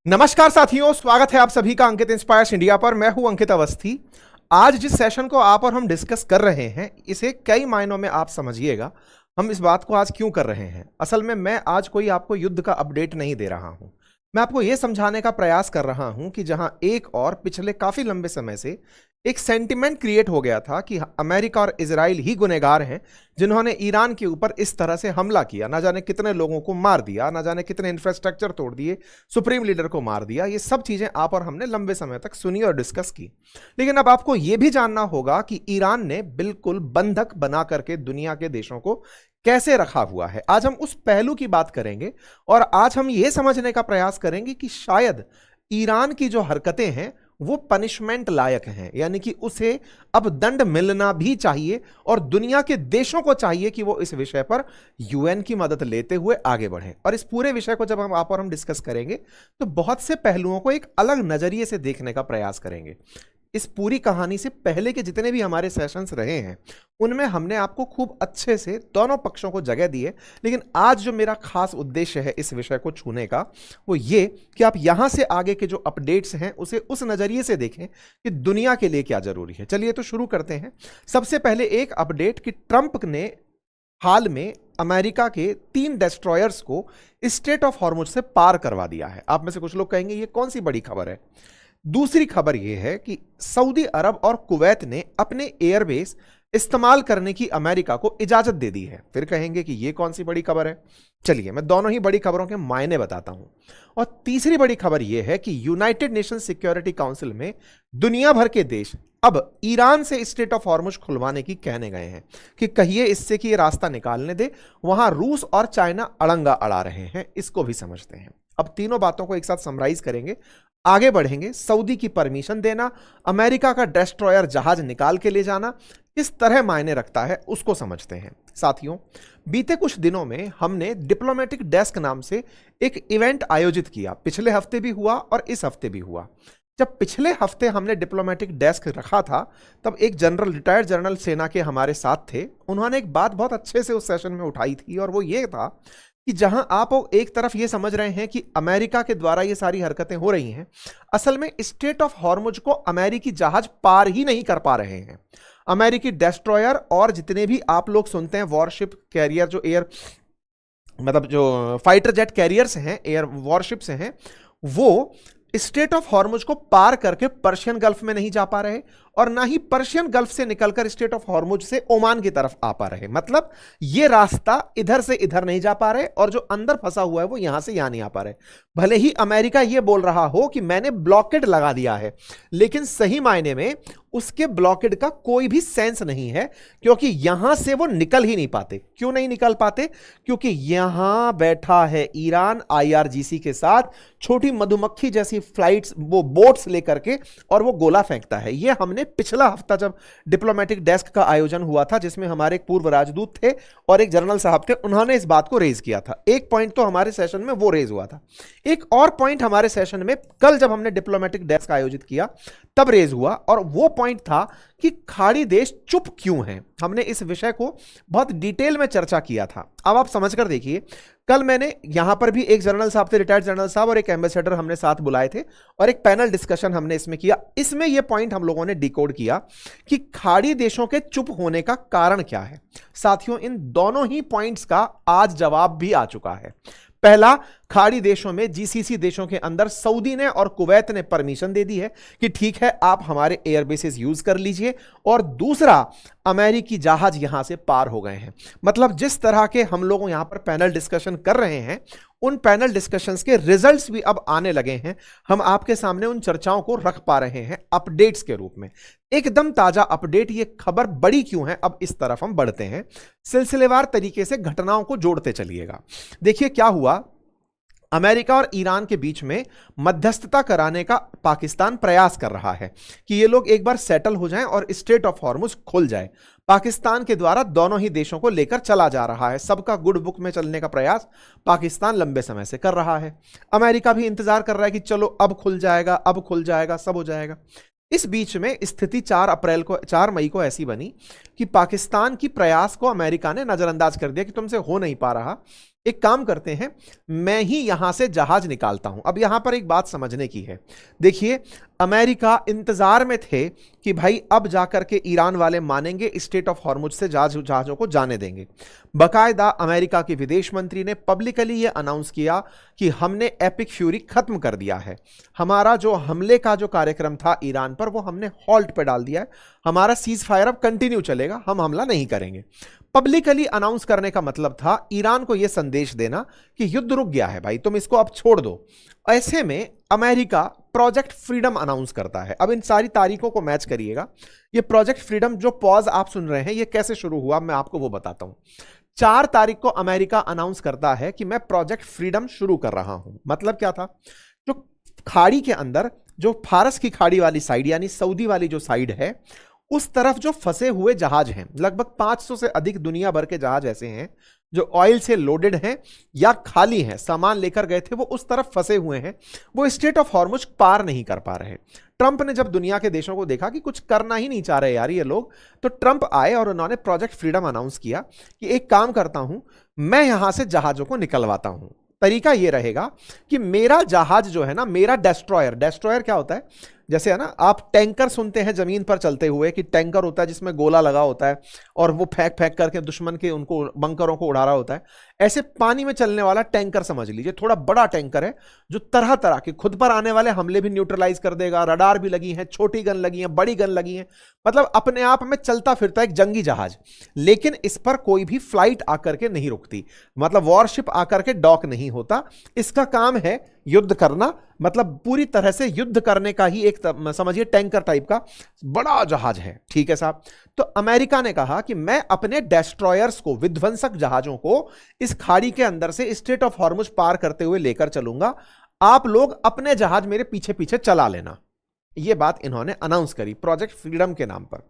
नमस्कार साथियों, स्वागत है आप सभी का अंकित इंस्पायर्स इंडिया पर। मैं हूं अंकित अवस्थी। आज जिस सेशन को आप और हम डिस्कस कर रहे हैं, इसे कई मायनों में आप समझिएगा। हम इस बात को आज क्यों कर रहे हैं? असल में मैं आज कोई आपको युद्ध का अपडेट नहीं दे रहा हूं। मैं आपको यह समझाने का प्रयास कर रहा हूं कि जहां एक और पिछले काफी लंबे समय से एक सेंटिमेंट क्रिएट हो गया था कि अमेरिका और इजराइल ही गुनहगार हैं जिन्होंने ईरान के ऊपर इस तरह से हमला किया, ना जाने कितने लोगों को मार दिया, ना जाने कितने इंफ्रास्ट्रक्चर तोड़ दिए, सुप्रीम लीडर को मार दिया। ये सब चीजें आप और हमने लंबे समय तक सुनी और डिस्कस की। लेकिन अब आपको यह भी जानना होगा कि ईरान ने बिल्कुल बंधक बना करके दुनिया के देशों को कैसे रखा हुआ है। आज हम उस पहलू की बात करेंगे और आज हम यह समझने का प्रयास करेंगे कि शायद ईरान की जो हरकतें हैं वो पनिशमेंट लायक हैं, यानी कि उसे अब दंड मिलना भी चाहिए और दुनिया के देशों को चाहिए कि वो इस विषय पर यूएन की मदद लेते हुए आगे बढ़ें। और इस पूरे विषय को जब हम आप और हम डिस्कस करेंगे तो बहुत से पहलुओं को एक अलग नजरिए से देखने का प्रयास करेंगे। इस पूरी कहानी से पहले के जितने भी हमारे सेशंस रहे हैं उनमें हमने आपको खूब अच्छे से दोनों पक्षों को जगह दी है, लेकिन आज जो मेरा खास उद्देश्य है इस विषय को छूने का वो ये कि आप यहां से आगे के जो अपडेट्स हैं उसे उस नजरिए से देखें कि दुनिया के लिए क्या जरूरी है। चलिए तो शुरू करते हैं। सबसे पहले एक अपडेट कि ट्रंप ने हाल में अमेरिका के 3 डेस्ट्रॉयर्स को स्ट्रेट ऑफ हॉर्मुज से पार करवा दिया है। आप में से कुछ लोग कहेंगे ये कौन सी बड़ी खबर है। दूसरी खबर यह है कि सऊदी अरब और कुवैत ने अपने एयरबेस इस्तेमाल करने की अमेरिका को इजाजत दे दी है। फिर कहेंगे कि यह कौन सी बड़ी खबर है। चलिए मैं दोनों ही बड़ी खबरों के मायने बताता हूं। और तीसरी बड़ी खबर यह है कि यूनाइटेड नेशन सिक्योरिटी काउंसिल में दुनिया भर के देश अब ईरान से स्ट्रेट ऑफ हॉर्मुज खुलवाने की कहने गए हैं कि कहिए इससे कि यह रास्ता निकालने दे। वहां रूस और चाइना अड़ंगा अड़ा रहे हैं, इसको भी समझते हैं। अब तीनों बातों को एक साथ समराइज करेंगे, आगे बढ़ेंगे। सऊदी की परमिशन देना, अमेरिका का डेस्ट्रॉयर जहाज निकाल के ले जाना किस तरह मायने रखता है उसको समझते हैं। साथियों, बीते कुछ दिनों में हमने डिप्लोमेटिक डेस्क नाम से एक इवेंट आयोजित किया। पिछले हफ्ते भी हुआ और इस हफ्ते भी हुआ। जब पिछले हफ्ते हमने डिप्लोमेटिक डेस्क रखा था तब एक जनरल, रिटायर्ड जनरल सेना के हमारे साथ थे। उन्होंने एक बात बहुत अच्छे से उस सेशन में उठाई थी और वो ये था कि जहां आप एक तरफ ये समझ रहे हैं कि अमेरिका के द्वारा ये सारी हरकतें हो रही हैं, असल में स्ट्रेट ऑफ हॉर्मुज को अमेरिकी जहाज पार ही नहीं कर पा रहे हैं। अमेरिकी डेस्ट्रॉयर और जितने भी आप लोग सुनते हैं वॉरशिप कैरियर, जो एयर मतलब जो फाइटर जेट कैरियर्स हैं, एयर वॉरशिप्स हैं, वो स्ट्रेट ऑफ हॉर्मुज को पार करके पर्शियन गल्फ में नहीं जा पा रहे और ना ही पर्शियन गल्फ से निकलकर स्ट्रेट ऑफ हॉर्मुज से ओमान की तरफ आ पा रहे। मतलब ये रास्ता इधर से इधर नहीं जा पा रहे और जो अंदर फंसा हुआ है वो यहां से यहां नहीं आ पा रहे। भले ही अमेरिका ये बोल रहा हो कि मैंने ब्लॉकेड लगा दिया है, लेकिन सही मायने में उसके ब्लॉकेड का कोई भी सेंस नहीं है, क्योंकि यहां से वो निकल ही नहीं पाते। क्यों नहीं निकल पाते? क्योंकि यहां बैठा है ईरान IRGC के साथ छोटी मधुमक्खी जैसी फ्लाइट्स, वो बोट्स लेकर के, और वो गोला फेंकता है। ये हमने पिछला हफ्ता जब डिप्लोमेटिक डेस्क का आयोजन हुआ था, जिसमें हमारे एक पूर्व राजदूत थे और एक जनरल साहब थे, उन्होंने इस बात को रेज किया था। एक पॉइंट तो हमारे सेशन में वो रेज हुआ था। एक और पॉइंट हमारे सेशन में कल जब हमने डिप्लोमेटिक डेस्क आयोजित किया तब रेज हुआ, और वो पॉइंट था कि खाड़ी देश चुप क्यों हैं। हमने इस विषय को बहुत डिटेल में चर्चा किया था। अब आप समझकर देखिए, कल मैंने यहां पर भी एक जनरल साहब थे, रिटायर्ड जनरल साहब, और एक एम्बेसडर हमने साथ बुलाए थे और एक पैनल डिस्कशन हमने इसमें किया। इसमें यह पॉइंट हम लोगों ने डिकोड किया कि खाड़ी देशों के चुप होने का कारण क्या है। साथियों, इन दोनों ही पॉइंट्स का आज जवाब भी आ चुका है। पहला, खाड़ी देशों में GCC देशों के अंदर सऊदी ने और कुवैत ने परमिशन दे दी है कि ठीक है आप हमारे एयरबेसेस यूज कर लीजिए। और दूसरा, अमेरिकी जहाज यहां से पार हो गए हैं। मतलब जिस तरह के हम लोग यहां पर पैनल डिस्कशन कर रहे हैं, उन पैनल डिस्कशंस के रिजल्ट्स भी अब आने लगे हैं। हम आपके सामने उन चर्चाओं को रख पा रहे हैं अपडेट्स के रूप में। एकदम ताजा अपडेट। ये खबर बड़ी क्यों है, अब इस तरफ हम बढ़ते हैं। सिलसिलेवार तरीके से घटनाओं को जोड़ते चलिएगा। देखिए क्या हुआ। अमेरिका और ईरान के बीच में मध्यस्थता कराने का पाकिस्तान प्रयास कर रहा है कि ये लोग एक बार सेटल हो जाएं और स्ट्रेट ऑफ हॉर्मुज खुल जाए। पाकिस्तान के द्वारा दोनों ही देशों को लेकर चला जा रहा है। सबका गुड बुक में चलने का प्रयास पाकिस्तान लंबे समय से कर रहा है। अमेरिका भी इंतजार कर रहा है कि चलो अब खुल जाएगा, अब खुल जाएगा, सब हो जाएगा। इस बीच में स्थिति 4 मई को ऐसी बनी कि पाकिस्तान की प्रयास को अमेरिका ने नजरअंदाज कर दिया कि तुमसे हो नहीं पा रहा। एक काम करते हैं, मैं ही यहां से जहाज निकालता हूं। अब यहां पर एक बात समझने की है, देखिए अमेरिका इंतजार में थे कि भाई अब जाकर के ईरान वाले मानेंगे, स्टेट ऑफ हॉर्मुज से जहाजों को जाने देंगे। बकायदा अमेरिका के विदेश मंत्री ने पब्लिकली यह अनाउंस किया कि हमने एपिक फ्यूरी खत्म कर दिया है, हमारा जो हमले का जो कार्यक्रम था ईरान पर वो हमने हॉल्ट पे डाल दिया है, हमारा सीज फायर अब कंटिन्यू चलेगा, हम हमला नहीं करेंगे। पब्लिकली अनाउंस करने का मतलब था ईरान को यह संदेश देना कि युद्ध रुक गया है भाई, तुम इसको अब छोड़ दो। ऐसे में अमेरिका प्रोजेक्ट फ्रीडम अनाउंस करता है। अब इन सारी तारीखों को मैच करिएगा। ये प्रोजेक्ट फ्रीडम जो पॉज आप सुन रहे हैं ये कैसे शुरू हुआ, मैं आपको वो बताता हूं। 4 तारीख को अमेरिका अनाउंस करता है कि मैं प्रोजेक्ट फ्रीडम शुरू कर रहा हूं। मतलब क्या था, जो खाड़ी के अंदर, जो फारस की खाड़ी वाली साइड यानी सऊदी वाली जो साइड है, उस तरफ जो फंसे हुए जहाज हैं, लगभग 500 से अधिक दुनिया भर के जहाज ऐसे हैं जो ऑयल से लोडेड हैं या खाली हैं, सामान लेकर गए थे, वो उस तरफ फंसे हुए हैं, वो स्ट्रेट ऑफ हॉर्मुज पार नहीं कर पा रहे। ट्रंप ने जब दुनिया के देशों को देखा कि कुछ करना ही नहीं चाह रहे यार ये लोग, तो ट्रंप आए और उन्होंने प्रोजेक्ट फ्रीडम अनाउंस किया कि एक काम करता हूं, मैं यहां से जहाजों को निकलवाता हूं। तरीका यह रहेगा कि मेरा जहाज जो है ना, मेरा डेस्ट्रॉयर, डेस्ट्रॉयर क्या होता है, जैसे है ना आप टैंकर सुनते हैं जमीन पर चलते हुए कि टैंकर होता है जिसमें गोला लगा होता है और वो फेंक फेंक करके दुश्मन के उनको बंकरों को उड़ा रहा होता है, ऐसे पानी में चलने वाला टैंकर समझ लीजिए। थोड़ा बड़ा टैंकर है जो तरह तरह के खुद पर आने वाले हमले भी न्यूट्रलाइज कर देगा, रडार भी लगी है, छोटी गन लगी है, बड़ी गन लगी है, मतलब अपने आप में चलता फिरता एक जंगी जहाज। लेकिन इस पर कोई भी फ्लाइट आकर के नहीं रुकती, मतलब वॉरशिप आकर के डॉक नहीं होता। इसका काम है युद्ध करना, मतलब पूरी तरह से युद्ध करने का ही एक समझिए टैंकर टाइप का बड़ा जहाज है। ठीक है साहब, तो अमेरिका ने कहा कि मैं अपने डेस्ट्रॉयर्स को, विध्वंसक जहाजों को इस खाड़ी के अंदर से स्ट्रेट ऑफ हॉर्मुज पार करते हुए लेकर चलूंगा, आप लोग अपने जहाज मेरे पीछे पीछे चला लेना। यह बात इन्होंने अनाउंस करी प्रोजेक्ट फ्रीडम के नाम पर।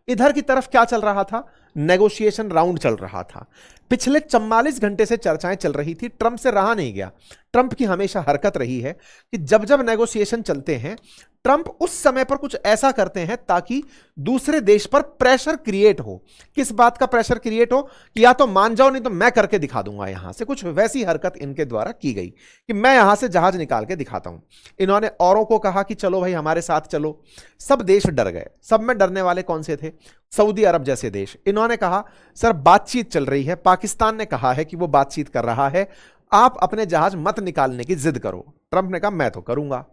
इधर की तरफ क्या चल रहा था, नेगोशिएशन राउंड चल रहा था। पिछले 44 घंटे से चर्चाएं चल रही थी, ट्रंप से रहा नहीं गया। ट्रंप की हमेशा हरकत रही है कि जब जब नेगोशिएशन चलते हैं ट्रंप उस समय पर कुछ ऐसा करते हैं ताकि दूसरे देश पर प्रेशर क्रिएट हो। किस बात का प्रेशर क्रिएट हो कि या तो मान जाओ नहीं तो मैं करके दिखा दूंगा। यहां से कुछ वैसी हरकत इनके द्वारा की गई कि मैं यहां से जहाज निकाल के दिखाता हूं। इन्होंने औरों को कहा कि चलो भाई हमारे साथ चलो, सब देश डर गए। सब में डरने वाले कौन से थे, सऊदी अरब जैसे देश। इन्होंने कहा सर बातचीत चल रही है, पाकिस्तान ने कहा है कि वो बातचीत कर रहा है, आप अपने जहाज मत निकालने की जिद करो। ट्रंप ने कहा मैं तो करूंगा।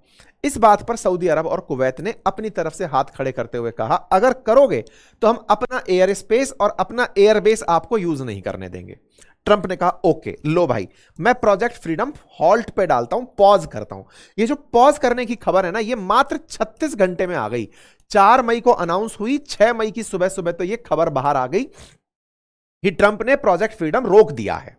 इस बात पर सऊदी अरब और कुवैत ने अपनी तरफ से हाथ खड़े करते हुए कहा अगर करोगे तो हम अपना एयर स्पेस और अपना एयरबेस आपको यूज नहीं करने देंगे। ट्रंप ने कहा ओके लो भाई, मैं प्रोजेक्ट फ्रीडम हॉल्ट पे डालता हूं, पॉज करता हूं। ये जो पॉज करने की खबर है ना, ये मात्र 36 घंटे में आ गई। 4 मई को अनाउंस हुई, 6 मई की सुबह सुबह तो ये खबर बाहर आ गई कि ट्रंप ने प्रोजेक्ट फ्रीडम रोक दिया है।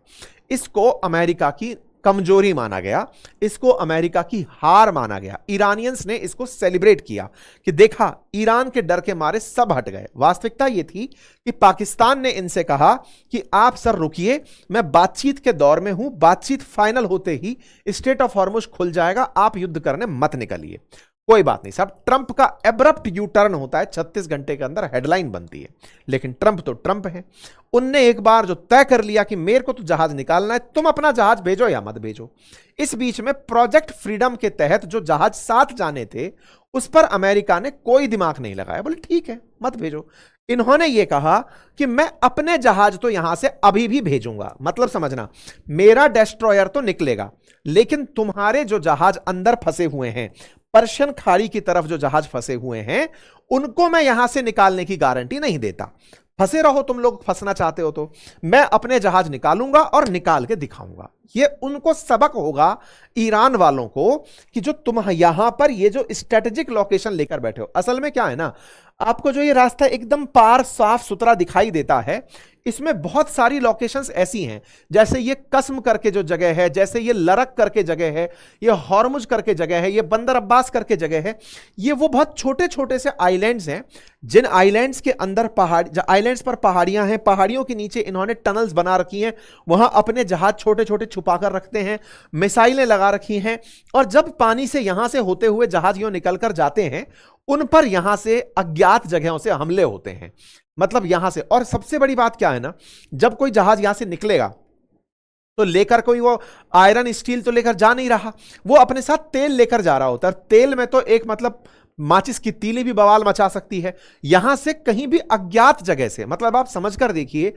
इसको अमेरिका की कमजोरी माना गया, इसको अमेरिका की हार माना गया। ईरानियंस ने इसको सेलिब्रेट किया कि देखा ईरान के डर के मारे सब हट गए। वास्तविकता यह थी कि पाकिस्तान ने इनसे कहा कि आप सर रुकिए, मैं बातचीत के दौर में हूं, बातचीत फाइनल होते ही स्ट्रेट ऑफ हॉर्मुज खुल जाएगा, आप युद्ध करने मत निकलिए। कोई बात नहीं साहब, ट्रंप का एब्रप्ट यू टर्न होता है, 36 घंटे के अंदर हेडलाइन बनती है। लेकिन ट्रंप तो ट्रंप है, उनने एक बार जो तय कर लिया कि मेरे को तो जहाज निकालना है, तुम अपना जहाज भेजो या मत भेजो। इस बीच में प्रोजेक्ट फ्रीडम के तहत जो जहाज साथ जाने थे उस पर अमेरिका ने कोई दिमाग नहीं लगाया, बोले ठीक है मत भेजो। इन्होंने ये कहा कि मैं अपने जहाज तो यहां से अभी भी भेजूंगा। मतलब समझना, मेरा डेस्ट्रॉयर तो निकलेगा लेकिन तुम्हारे जो जहाज अंदर फंसे हुए हैं, पर्शियन खाड़ी की तरफ जो जहाज फंसे हुए हैं, उनको मैं यहां से निकालने की गारंटी नहीं देता। फंसे रहो तुम लोग, फंसना चाहते हो तो मैं अपने जहाज निकालूंगा और निकाल के दिखाऊंगा। ये उनको सबक होगा ईरान वालों को कि जो तुम यहां पर ये जो स्ट्रेटेजिक लोकेशन लेकर बैठे हो, असल में क्या है ना, आपको जो ये रास्ता एकदम पार साफ सुथरा दिखाई देता है, इसमें बहुत सारी लोकेशंस ऐसी हैं, जैसे ये कसम करके जो जगह है, जैसे ये लरक करके जगह है, ये हॉर्मुज करके जगह है, ये बंदर अब्बास करके जगह है। ये वो बहुत छोटे छोटे से आइलैंड्स हैं जिन आइलैंड्स के अंदर आइलैंड्स पर पहाड़ियां हैं, पहाड़ियों के नीचे इन्होंने टनल्स बना रखी हैं, वहां अपने जहाज छोटे छोटे छुपाकर रखते हैं, मिसाइलें लगा रखी हैं, और जब पानी से यहां से होते हुए जहाज यूं निकलकर जाते हैं, उन पर यहां से अज्ञात जगहों से हमले होते हैं। मतलब यहां से, और सबसे बड़ी बात क्या है ना, जब कोई जहाज यहां से निकलेगा तो लेकर कोई वो आयरन स्टील तो लेकर जा नहीं रहा, वो अपने साथ तेल लेकर जा रहा होता है। तेल में तो एक मतलब माचिस की तीली भी बवाल मचा सकती है। यहां से कहीं भी अज्ञात जगह से, मतलब आप समझकर देखिए,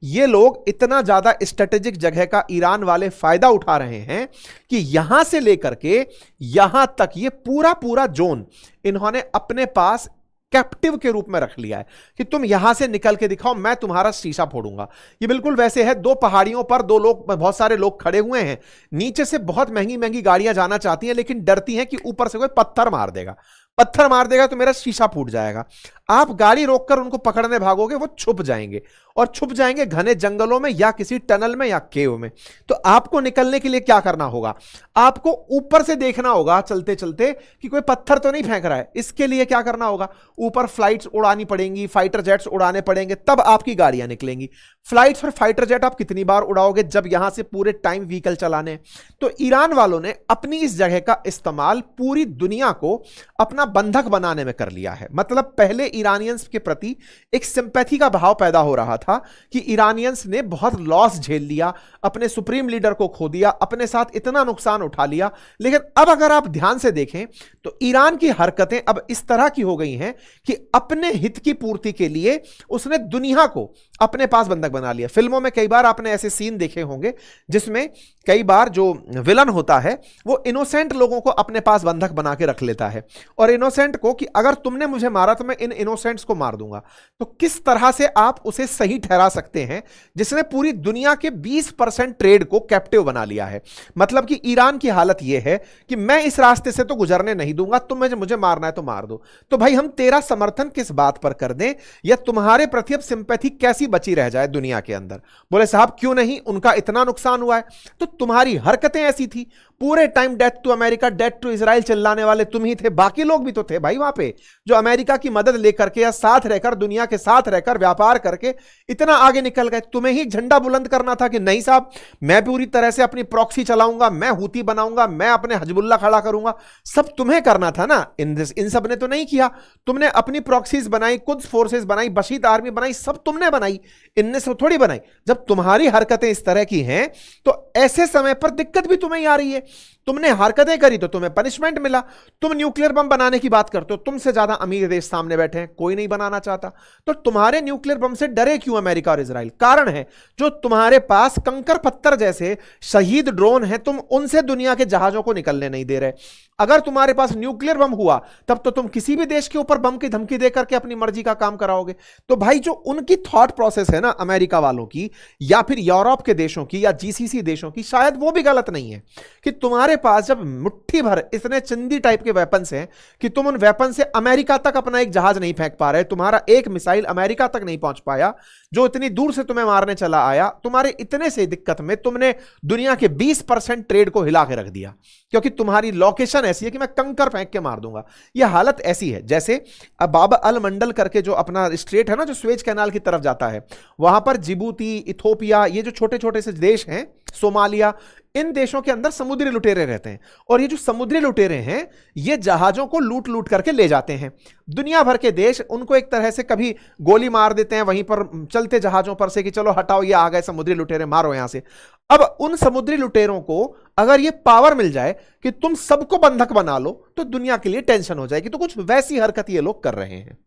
ये लोग इतना ज्यादा स्ट्रेटेजिक जगह का ईरान वाले फायदा उठा रहे हैं कि यहां से लेकर के यहां तक ये पूरा पूरा जोन इन्होंने अपने पास कैप्टिव के रूप में रख लिया है कि तुम यहां से निकल के दिखाओ, मैं तुम्हारा शीशा फोड़ूंगा। ये बिल्कुल वैसे है, दो पहाड़ियों पर दो लोग, बहुत सारे लोग खड़े हुए हैं, नीचे से बहुत महंगी महंगी गाड़ियां जाना चाहती हैं लेकिन डरती हैं कि ऊपर से कोई पत्थर मार देगा, पत्थर मार देगा तो मेरा शीशा फूट जाएगा। आप गाड़ी रोककर उनको पकड़ने भागोगे, वो छुप जाएंगे, और छुप जाएंगे घने जंगलों में या किसी टनल में या केव में। तो आपको निकलने के लिए क्या करना होगा, आपको ऊपर से देखना होगा चलते चलते कि कोई पत्थर तो नहीं फेंक रहा है। इसके लिए क्या करना होगा, ऊपर फ्लाइट्स उड़ानी पड़ेंगी, फाइटर जेट्स उड़ाने पड़ेंगे, तब आपकी गाड़ियां निकलेंगी। फ्लाइट्स और फाइटर जेट आप कितनी बार उड़ाओगे जब यहां से पूरे टाइम व्हीकल चलाने। तो ईरान वालों ने अपनी इस जगह का इस्तेमाल पूरी दुनिया को अपना बंधक बनाने में कर लिया है। मतलब पहले ईरानियंस के प्रति एक सिंपैथी का भाव पैदा हो रहा था कि ईरानियंस ने बहुत लॉस झेल लिया, अपने सुप्रीम लीडर को खो दिया, अपने साथ इतना नुकसान उठा लिया। लेकिन अब अगर आप ध्यान से देखें तो ईरान की हरकतें अब इस तरह की हो गई हैं कि अपने हित की पूर्ति के लिए उसने दुनिया को अपने पास बंधक बना लिया। फिल्मों में कई बार आपने ऐसे सीन देखे होंगे जिसमें कई बार जो विलन होता है वो इनोसेंट लोगों को अपने पास बंधक बना के रख लेता है, और इनोसेंट को कि अगर तुमने मुझे मारा तो मैं इन इनोसेंट्स को मार दूंगा। तो किस तरह से आप उसे सही ठहरा सकते हैं जिसने पूरी दुनिया के 20% ट्रेड को कैप्टिव बना लिया है। मतलब कि ईरान की हालत यह है कि मैं इस रास्ते से तो गुजरने नहीं दूंगा, तुम मुझे मारना है तो मार दो। तो भाई हम तेरा समर्थन किस बात पर कर दें, या तुम्हारे प्रति अब सिंपैथी कैसी बची रह जाए दुनिया के अंदर। बोले साहब क्यों नहीं, उनका इतना नुकसान हुआ है, तो तुम्हारी हरकतें ऐसी थी, पूरे time death to America, death to Israel चिल्लाने वाले तुम ही थे, बाकी लोग भी तो थे भाई वहां पे जो अमेरिका की मदद लेकर के या साथ रहकर, दुनिया के साथ रहकर व्यापार करके इतना आगे निकल गए। तुम्हें ही झंडा बुलंद करना था कि नहीं साहब मैं पूरी तरह से अपनी प्रॉक्सी चलाऊंगा, मैं हूती बनाऊंगा, मैं अपने हजबुल्ला खड़ा करूंगा, सब तुम्हें करना था ना। इन सब ने तो नहीं किया, तुमने अपनी प्रॉक्सीज बनाई, कुछ फोर्सेस बनाई, बशीद आर्मी बनाई, सब तुमने बनाई, इनने सब थोड़ी बनाई। जब तुम्हारी हरकतें इस तरह की हैं तो ऐसे समय पर दिक्कत भी तुम्हें ही आ रही है। तुमने हरकतें करी तो तुम्हें पनिशमेंट मिला। तुम न्यूक्लियर बम बनाने की बात करते हो, तुमसे ज्यादा अमीर देश सामने बैठे हैं, कोई नहीं बनाना चाहता। तो तुम्हारे न्यूक्लियर बम से डरे क्यों अमेरिका और इजराइल? कारण है जो तुम्हारे पास कंकर पत्थर जैसे शहीद ड्रोन हैं, तुम उनसे दुनिया के जहाजों को निकलने नहीं दे रहे। अगर तुम्हारे पास न्यूक्लियर बम हुआ तब तो तुम किसी भी देश के ऊपर बम की धमकी देकर के अपनी मर्जी का काम कराओगे। तो भाई जो उनकी थॉट प्रोसेस है ना अमेरिका वालों की, या फिर यूरोप के देशों की, या जीसीसी देशों की, शायद वो भी गलत नहीं है कि तुम्हारे पास जब मुट्ठी भर इतने चिंदी टाइप के वेपन्स हैं कि तुम उन वेपन से अमेरिका तक अपना एक जहाज नहीं फेंक पा रहे, तुम्हारा एक मिसाइल अमेरिका तक नहीं पहुंच पाया जो इतनी दूर से तुम्हें मारने चला आया, तुम्हारे इतने से दिक्कत में तुमने दुनिया के 20% ट्रेड को हिला के रख दिया क्योंकि तुम्हारी लोकेशन ऐसी है कि मैं कंकर फेंक के मार दूंगा। यह हालत ऐसी है जैसे बाब अल मंडल करके जो अपना स्ट्रेट है ना, जो स्वेज कैनाल की तरफ जाता है, वहां पर जिबूती, इथोपिया, ये जो छोटे छोटे से देश हैं, सोमालिया, इन देशों के अंदर समुद्री लुटेरे रहते हैं, और ये जो समुद्री लुटेरे हैं ये जहाजों को लूट लूट करके ले जाते हैं। दुनिया भर के देश उनको एक तरह से कभी गोली मार देते हैं वहीं पर चलते जहाजों पर से कि चलो हटाओ ये आ गए समुद्री लुटेरे, मारो यहां से। अब उन समुद्री लुटेरों को अगर ये पावर मिल जाए कि तुम सबको बंधक बना लो तो दुनिया के लिए टेंशन हो जाएगी। तो कुछ वैसी हरकत ये लोग कर रहे हैं।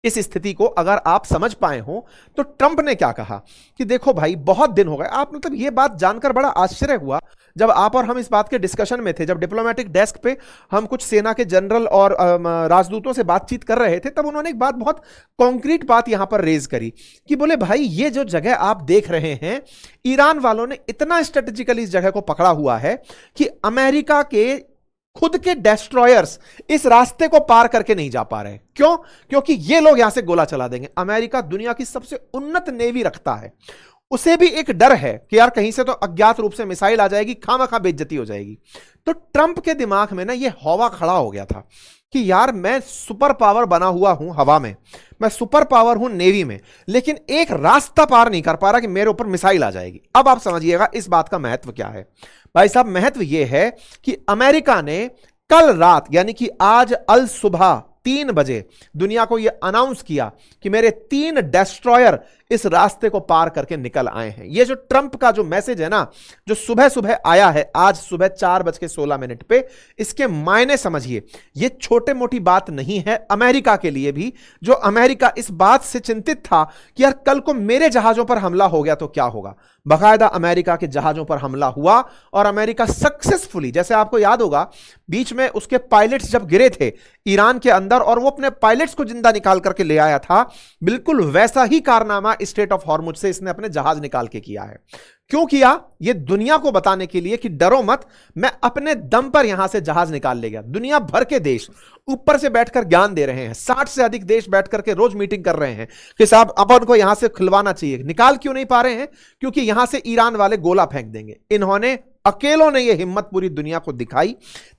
इस स्थिति को अगर आप समझ पाए हो तो ट्रंप ने क्या कहा कि देखो भाई बहुत दिन हो गए, आप मतलब ये बात जानकर बड़ा आश्चर्य हुआ जब आप और हम इस बात के डिस्कशन में थे, जब डिप्लोमेटिक डेस्क पे हम कुछ सेना के जनरल और राजदूतों से बातचीत कर रहे थे, तब उन्होंने एक बात, बहुत कॉन्क्रीट बात यहां पर रेज करी कि बोले भाई ये जो जगह आप देख रहे हैं, ईरान वालों ने इतना स्ट्रेटेजिकली इस जगह को पकड़ा हुआ है कि अमेरिका के खुद के डेस्ट्रॉयर्स इस रास्ते को पार करके नहीं जा पा रहे। क्यों? क्योंकि ये लोग यहां से गोला चला देंगे। अमेरिका दुनिया की सबसे उन्नत नेवी रखता है, उसे भी एक डर है कि यार कहीं से तो अज्ञात रूप से मिसाइल आ जाएगी, खामखा बेइज्जती हो जाएगी। तो ट्रंप के दिमाग में ना ये हवा खड़ा हो गया था कि यार मैं सुपर पावर बना हुआ हूं हवा में, मैं सुपर पावर हूं नेवी में, लेकिन एक रास्ता पार नहीं कर पा रहा कि मेरे ऊपर मिसाइल आ जाएगी। अब आप समझिएगा इस बात का महत्व क्या है भाई साहब। महत्व यह है कि अमेरिका ने कल रात यानी कि आज अल सुबह 3 बजे दुनिया को यह अनाउंस किया कि मेरे 3 डेस्ट्रॉयर इस रास्ते को पार करके निकल आए हैं। ये जो ट्रंप का जो मैसेज है ना, जो सुबह सुबह आया है आज सुबह 4:16 पे, इसके मायने समझिए। ये छोटे मोटी बात नहीं है अमेरिका के लिए भी, जो अमेरिका इस बात से चिंतित था कि यार कल को मेरे जहाजों पर हमला हो गया तो क्या होगा। बाकायदा अमेरिका के जहाजों पर हमला हुआ और अमेरिका सक्सेसफुली, जैसे आपको याद होगा बीच में उसके पायलट्स जब गिरे थे ईरान के अंदर और वो अपने पायलट्स को जिंदा निकाल करके ले आया था, बिल्कुल वैसा ही कारनामा स्ट्रेट ऑफ हॉर्मुज से इसने अपने जहाज निकाल के किया है। क्यों किया? ये दुनिया को बताने के लिए कि डरो मत, मैं अपने दम पर यहां से जहाज निकाल ले गया। दुनिया भर के देश ऊपर से बैठकर ज्ञान दे रहे हैं, 60 से अधिक देश बैठकर के रोज मीटिंग कर रहे हैं कि साहब अपन को यहां से खुलवाना चाहिए। निकाल क्यों नहीं पा रहे हैं? क्योंकि यहां से ईरान वाले गोला फेंक देंगे। इन्होंने अकेलों ने यह हिम्मत पूरी दुनिया को दिखाई।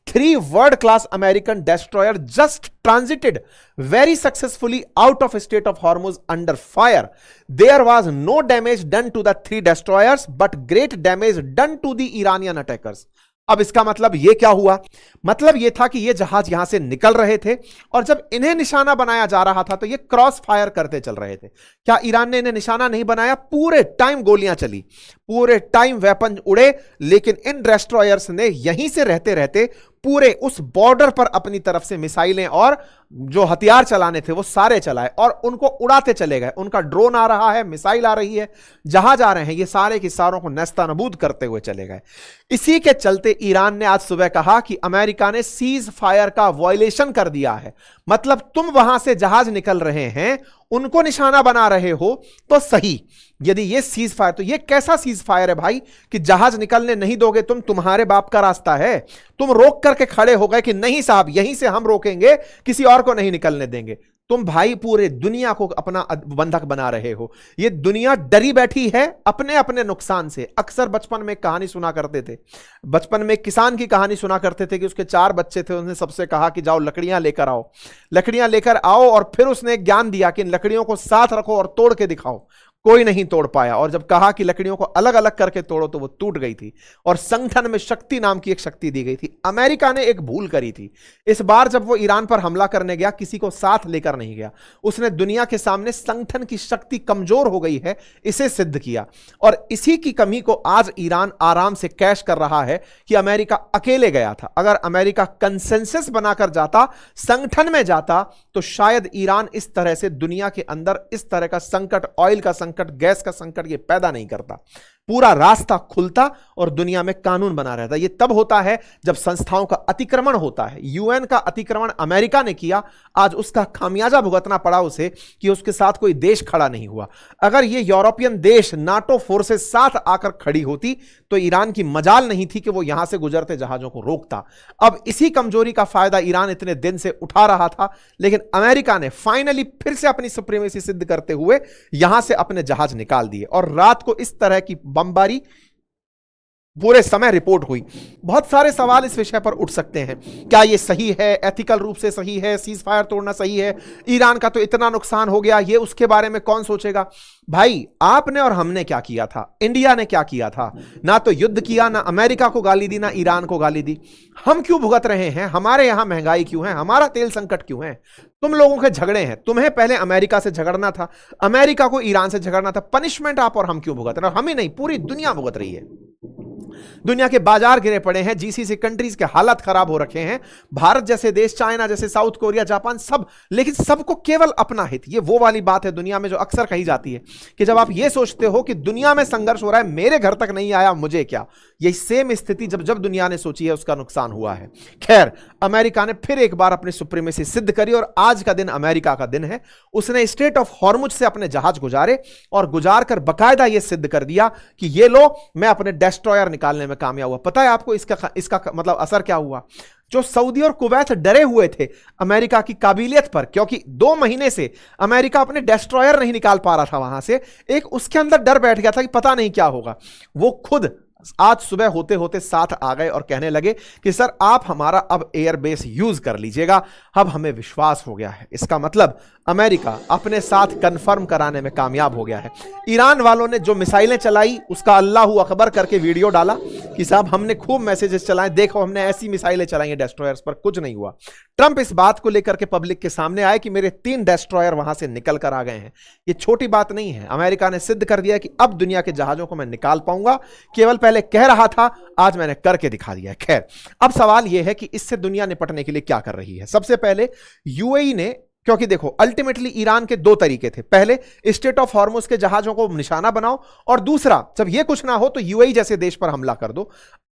3 world class American destroyer just transited very successfully out of Strait of Hormuz under fire. There was no damage done to the 3 destroyers but great damage done to the Iranian attackers. अब इसका मतलब यह क्या हुआ? मतलब यह था कि यह जहाज यहां से निकल रहे थे और जब इन्हें निशाना बनाया जा रहा था तो ये क्रॉस फायर करते चल रहे थे। क्या ईरान ने इन्हें निशाना नहीं बनाया? पूरे टाइम गोलियां चली, पूरे टाइम वेपन उड़े, लेकिन इन डेस्ट्रॉयर्स ने यहीं से रहते रहते पूरे उस बॉर्डर पर अपनी तरफ से मिसाइलें और जो हथियार चलाने थे वो सारे चलाए और उनको उड़ाते चले गए। उनका ड्रोन आ रहा है, मिसाइल आ रही है, जहाज आ रहे हैं, ये सारे के सारों को नेस्तनाबूद करते हुए चले गए। इसी के चलते ईरान ने आज सुबह कहा कि अमेरिका ने सीज फायर का वायलेशन कर दिया है। मतलब तुम वहां से जहाज निकल रहे हैं, उनको निशाना बना रहे हो तो सही, यदि ये सीज फायर, तो ये कैसा सीज फायर है भाई कि जहाज निकलने नहीं दोगे तुम? तुम्हारे बाप का रास्ता है, तुम रोक करके खड़े हो गए कि नहीं साहब यहीं से हम रोकेंगे, किसी और को नहीं निकलने देंगे। तुम भाई पूरे दुनिया को अपना बंधक बना रहे हो। ये दुनिया डरी बैठी है अपने अपने नुकसान से। अक्सर बचपन में कहानी सुना करते थे, बचपन में किसान की कहानी सुना करते थे कि उसके 4 बच्चे थे, उसने सबसे कहा कि जाओ लकड़ियां लेकर आओ, लकड़ियां लेकर आओ, और फिर उसने एक ज्ञान दिया कि इन लकड़ियों को साथ रखो और तोड़ के दिखाओ। कोई नहीं तोड़ पाया, और जब कहा कि लकड़ियों को अलग अलग करके तोड़ो तो वो टूट गई थी और संगठन में शक्ति नाम की एक शक्ति दी गई थी। अमेरिका ने एक भूल करी थी इस बार, जब वो ईरान पर हमला करने गया किसी को साथ लेकर नहीं गया। उसने दुनिया के सामने संगठन की शक्ति कमजोर हो गई है इसे सिद्ध किया, और इसी की कमी को आज ईरान आराम से कैश कर रहा है कि अमेरिका अकेले गया था। अगर अमेरिका कंसेंसस बनाकर जाता, संगठन में जाता, तो शायद ईरान इस तरह से दुनिया के अंदर इस तरह का संकट, ऑयल का संकट, गैस का संकट ये पैदा नहीं करता। पूरा रास्ता खुलता और दुनिया में कानून बना रहता। ये तब होता है जब संस्थाओं का अतिक्रमण होता है। यूएन का अतिक्रमण अमेरिका ने किया, आज उसका खामियाजा भुगतना पड़ा उसे कि उसके साथ कोई देश खड़ा नहीं हुआ। अगर ये यूरोपियन देश नाटो फोर्सेस साथ आकर खड़ी होती तो ईरान की मजाल नहीं थी कि वो यहां से गुजरते जहाजों को रोकता। अब इसी कमजोरी का फायदा ईरान इतने दिन से उठा रहा था, लेकिन अमेरिका ने फाइनली फिर से अपनी सुप्रीमेसी सिद्ध करते हुए यहां से अपने जहाज निकाल दिए, और रात को इस तरह की बमबारी पूरे समय रिपोर्ट हुई। बहुत सारे सवाल इस विषय पर उठ सकते हैं, क्या यह सही है, एथिकल रूप से सही है, सीज फायर तोड़ना सही है? ईरान का तो इतना नुकसान हो गया, ये उसके बारे में कौन सोचेगा? भाई आपने और हमने क्या किया था, इंडिया ने क्या किया था? ना तो युद्ध किया, ना अमेरिका को गाली दी, ना ईरान को गाली दी। हम क्यों भुगत रहे हैं? हमारे यहां महंगाई क्यों है? हमारा तेल संकट क्यों है? तुम लोगों के झगड़े हैं। तुम्हें पहले अमेरिका से झगड़ना था, अमेरिका को ईरान से झगड़ना था। पनिशमेंट आप और हम क्यों भुगत रहे हैं? हम ही नहीं, पूरी दुनिया भुगत रही है। दुनिया के बाजार गिरे पड़े हैं, जीसीसी कंट्रीज के हालत खराब हो रखे हैं, भारत जैसे देश, चाइना जैसे, साउथ कोरिया, जापान, सब, लेकिन सबको केवल अपना हित। ये वो वाली बात है दुनिया में जो अक्सर कही जाती है कि जब आप ये सोचते हो कि दुनिया में संघर्ष हो रहा है, मेरे घर तक नहीं आया, मुझे क्या। यही सेम स्थिति जब जब दुनिया ने सोची है उसका नुकसान हुआ है। खैर, अमेरिका ने फिर एक बार अपनी सुप्रीमेसी सिद्ध करी और आज का दिन अमेरिका का दिन है। उसने स्ट्रेट ऑफ हॉर्मुज से अपने जहाज गुजारे और गुजार कर बकायदा यह सिद्ध कर दिया कि ये लो, मैं अपने डेस्ट्रॉयर निकालने में कामयाब हुआ। पता है आपको इसका मतलब असर क्या हुआ? जो सऊदी और कुवैत डरे हुए थे अमेरिका की काबिलियत पर, क्योंकि 2 महीने से अमेरिका अपने डेस्ट्रॉयर नहीं निकाल पा रहा था वहां से, एक उसके अंदर डर बैठ गया था कि पता नहीं क्या होगा। वो खुद आज सुबह होते होते साथ आ गए और कहने लगे कि सर आप हमारा अब एयरबेस यूज कर लीजिएगा, अब हमें विश्वास हो गया है। इसका मतलब अमेरिका अपने साथ कंफर्म कराने में कामयाब हो गया है। ईरान वालों ने जो मिसाइलें चलाई उसका अल्लाहू अकबर करके वीडियो डाला कि साहब हमने खूब मैसेजेस चलाए, देखो हमने ऐसी मिसाइलें चलाई हैं डेस्ट्रॉयर्स पर, कुछ नहीं हुआ। ट्रंप इस बात को लेकर के पब्लिक के सामने आए कि मेरे 3 डेस्ट्रॉयर वहां से निकल कर आ गए हैं। ये छोटी बात नहीं है, अमेरिका ने सिद्ध कर दिया कि अब दुनिया के जहाजों को मैं निकाल पाऊंगा। केवल पहले कह रहा था, आज मैंने करके दिखा दिया। खैर, अब सवाल यह है कि इससे दुनिया निपटने के लिए क्या कर रही है। सबसे पहले यूएई ने, क्योंकि देखो अल्टीमेटली ईरान के 2 तरीके थे, पहले स्टेट ऑफ हॉर्मुज के जहाजों को निशाना बनाओ, और दूसरा जब यह कुछ ना हो तो यूएई जैसे देश पर हमला कर दो।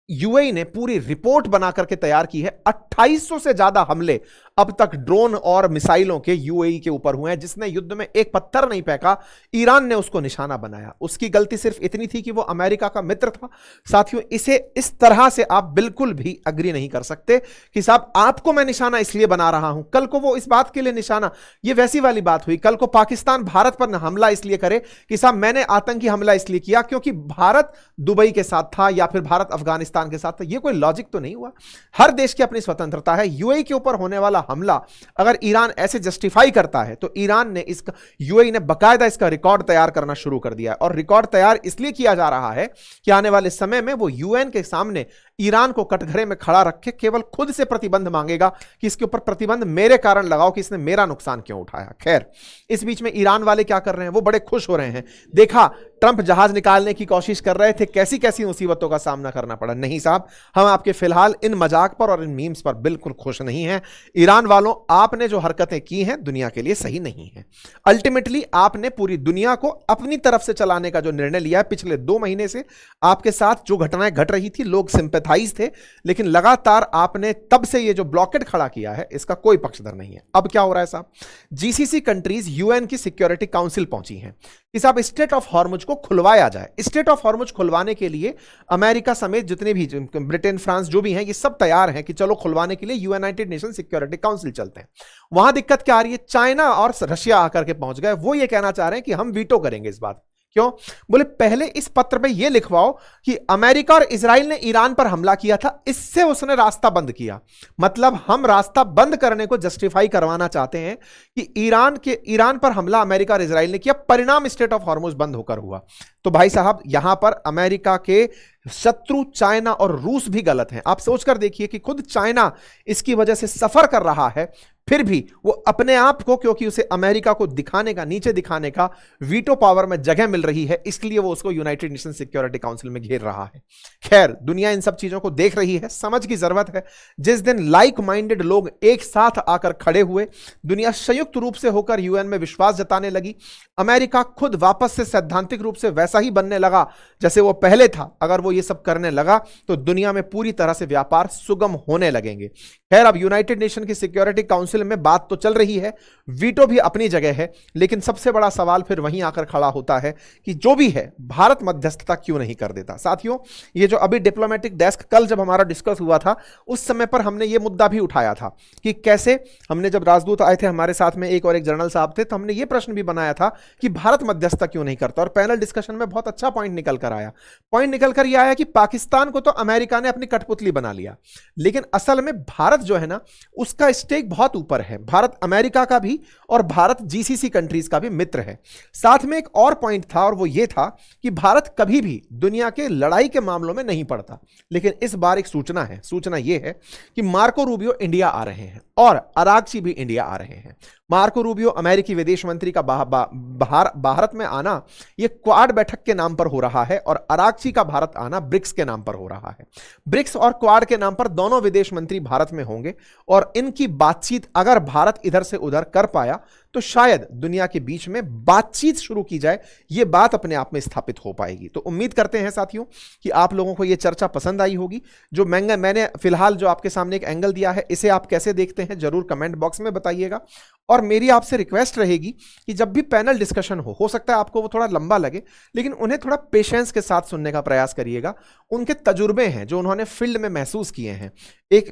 यूएई ने पूरी रिपोर्ट बना करके तैयार की है, 2800 से ज्यादा हमले अब तक ड्रोन और मिसाइलों के यूएई के ऊपर हुए हैं। जिसने युद्ध में एक पत्थर नहीं फेंका, ईरान ने उसको निशाना बनाया। उसकी गलती सिर्फ इतनी थी कि वो अमेरिका का मित्र था। साथियों, इसे इस तरह से आप बिल्कुल भी अग्री नहीं कर सकते कि साहब आपको मैं निशाना इसलिए बना रहा हूं, कल को वो इस बात के लिए निशाना, ये वैसी वाली बात हुई कल को पाकिस्तान भारत पर हमला इसलिए करे कि साहब मैंने आतंकी हमला इसलिए किया क्योंकि भारत दुबई के साथ था या फिर भारत अफगानिस्तान के साथ था। ये कोई लॉजिक तो नहीं हुआ। हर देश की अपनी स्वतंत्रता है। यूएई के ऊपर होने वाला हमला अगर ईरान ऐसे जस्टिफाई करता है तो ईरान ने इसका, यूएई ने बकायदा इसका रिकॉर्ड तैयार करना शुरू कर दिया है। और रिकॉर्ड तैयार इसलिए किया जा रहा है कि आने वाले समय में वो यूएन के सामने ईरान को कटघरे में खड़ा रखे केवल खुद से प्रतिबंध मांगेगा कि इसके ऊपर प्रतिबंध मेरे कारण लगाओ कि इसने मेरा नुकसान क्यों उठाया। खैर, इस बीच में ईरान वाले क्या कर रहे हैं, वो बड़े खुश हो रहे हैं। देखा ट्रंप जहाज निकालने की कोशिश कर रहे थे, कैसी कैसी मुसीबतों का सामना करना पड़ा। नहीं साहब, हम आपके फिलहाल इन मजाक पर और इन मीम्स पर बिल्कुल खुश नहीं हैं। ईरान वालों, आपने जो हरकतें की हैं दुनिया के लिए सही नहीं है। अल्टीमेटली आपने पूरी दुनिया को अपनी तरफ से चलाने का जो निर्णय लिया है, पिछले 2 महीने से आपके साथ जो घटनाएं घट रही थी, लोग सिंपैथाइज थे, लेकिन लगातार आपने तब से ये जो ब्लॉकेट खड़ा किया है इसका कोई पक्षधर नहीं है। अब क्या हो रहा है साहब, जीसीसी कंट्रीज यूएन की सिक्योरिटी काउंसिल पहुंची हैं कि साहब स्टेट ऑफ हॉर्मुज को खुलवाया जाए। स्टेट ऑफ हॉर्मुज खुलवाने के लिए अमेरिका समेत जितने भी, ब्रिटेन, फ्रांस जो भी हैं, ये सब तैयार हैं कि चलो खुलवाने के लिए यूनाइटेड नेशन सिक्योरिटी काउंसिल चलते हैं। वहां दिक्कत क्या आ रही है, चाइना और रशिया आकर के पहुंच गए। वो ये कहना चाह रहे हैं कि हम वीटो करेंगे इस बात। क्यों? बोले पहले इस पत्र में यह लिखवाओ कि अमेरिका और इजराइल ने ईरान पर हमला किया था, इससे उसने रास्ता बंद किया। मतलब हम रास्ता बंद करने को जस्टिफाई करवाना चाहते हैं कि ईरान पर हमला अमेरिका और इजराइल ने किया, परिणाम स्टेट ऑफ हॉर्मुज बंद होकर हुआ। तो भाई साहब, यहां पर अमेरिका के शत्रु चाइना और रूस भी गलत हैं। आप सोचकर देखिए कि खुद चाइना इसकी वजह से सफर कर रहा है, फिर भी वो अपने आप को, क्योंकि उसे अमेरिका को दिखाने का, नीचे दिखाने का वीटो पावर में जगह मिल रही है, इसलिए वो उसको यूनाइटेड नेशन सिक्योरिटी काउंसिल में घेर रहा है। खैर, दुनिया इन सब चीजों को देख रही है, समझ की जरूरत है। जिस दिन लाइक माइंडेड लोग एक साथ आकर खड़े हुए, दुनिया संयुक्त रूप से होकर यूएन में विश्वास जताने लगी, अमेरिका खुद वापस से सैद्धांतिक रूप से वैसा ही बनने लगा जैसे वो पहले था, अगर वो ये सब करने लगा तो दुनिया में पूरी तरह से व्यापार सुगम होने लगेंगे। खैर, अब यूनाइटेड नेशन की सिक्योरिटी काउंसिल में बात तो चल रही है, वीटो भी अपनी जगह है, लेकिन सबसे बड़ा सवाल फिर वहीं आकर खड़ा होता है कि जो भी है, भारत मध्यस्थता क्यों नहीं कर देता। साथियों, ये जो अभी डिप्लोमेटिक डेस्क, कल जब हमारा डिस्कस हुआ था उस समय पर हमने ये मुद्दा भी उठाया था कि कैसे, हमने जब राजदूत आए थे हमारे साथ में, एक और एक जनरल साहब थे, तो हमने ये प्रश्न भी बनाया था कि भारत मध्यस्थता क्यों नहीं करता। और पैनल डिस्कशन में बहुत अच्छा पॉइंट निकल कर आया। पॉइंट निकल कर यह आया कि पाकिस्तान को तो अमेरिका ने अपनी कठपुतली बना लिया, लेकिन असल में भारत जो है ना, उसका स्टेक बहुत ऊपर है। भारत अमेरिका का भी और भारत जीसीसी कंट्रीज का भी मित्र है। साथ में एक और पॉइंट था, और वो ये था कि भारत कभी भी दुनिया के लड़ाई के मामलों में नहीं पड़ता, लेकिन इस बार एक सूचना है। सूचना ये है कि मार्को रूबियो इंडिया आ रहे हैं और अरागची भी इंडिया आ रहे हैं। मार्को रूबियो अमेरिकी विदेश मंत्री का भारत में आना यह क्वाड बैठक के नाम पर हो रहा है, और अरागची का भारत आना ब्रिक्स के नाम पर हो रहा है। ब्रिक्स और क्वाड के नाम पर दोनों विदेश मंत्री भारत में होंगे, और इनकी बातचीत अगर भारत इधर से उधर कर पाया तो शायद दुनिया के बीच में बातचीत शुरू की जाए, यह बात अपने आप में स्थापित हो पाएगी। तो उम्मीद करते हैं साथियों कि आप लोगों को यह चर्चा पसंद आई होगी। जो मैंने फिलहाल जो आपके सामने एक एंगल दिया है, इसे आप कैसे देखते हैं जरूर कमेंट बॉक्स में बताइएगा। और मेरी आपसे रिक्वेस्ट रहेगी कि जब भी पैनल डिस्कशन हो सकता है आपको वो थोड़ा लंबा लगे, लेकिन उन्हें थोड़ा पेशेंस के साथ सुनने का प्रयास करिएगा। उनके तजुर्बे हैं जो उन्होंने फील्ड में महसूस किए हैं। एक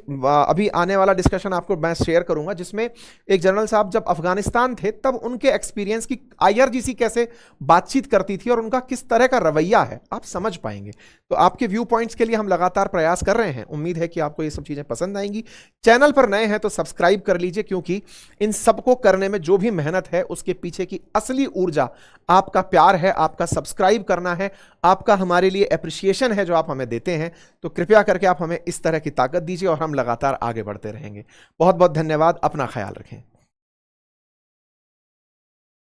अभी आने वाला डिस्कशन आपको मैं शेयर करूंगा, जिसमें एक जनरल साहब जब अफगानिस्तान नौजवान थे तब उनके एक्सपीरियंस की आईआरजीसी कैसे बातचीत करती थी और उनका किस तरह का रवैया है, आप समझ पाएंगे। तो आपके व्यू पॉइंट्स के लिए हम लगातार प्रयास कर रहे हैं। उम्मीद है कि आपको ये सब चीजें पसंद आएंगी। चैनल पर नए हैं तो सब्सक्राइब कर लीजिए, क्योंकि इन सबको करने में जो भी मेहनत है उसके पीछे की असली ऊर्जा आपका प्यार है, आपका सब्सक्राइब करना है, आपका हमारे लिए एप्रिसिएशन है जो आप हमें देते हैं। तो कृपया करके आप हमें इस तरह की ताकत दीजिए और हम लगातार आगे बढ़ते रहेंगे। बहुत बहुत धन्यवाद। अपना ख्याल रखें।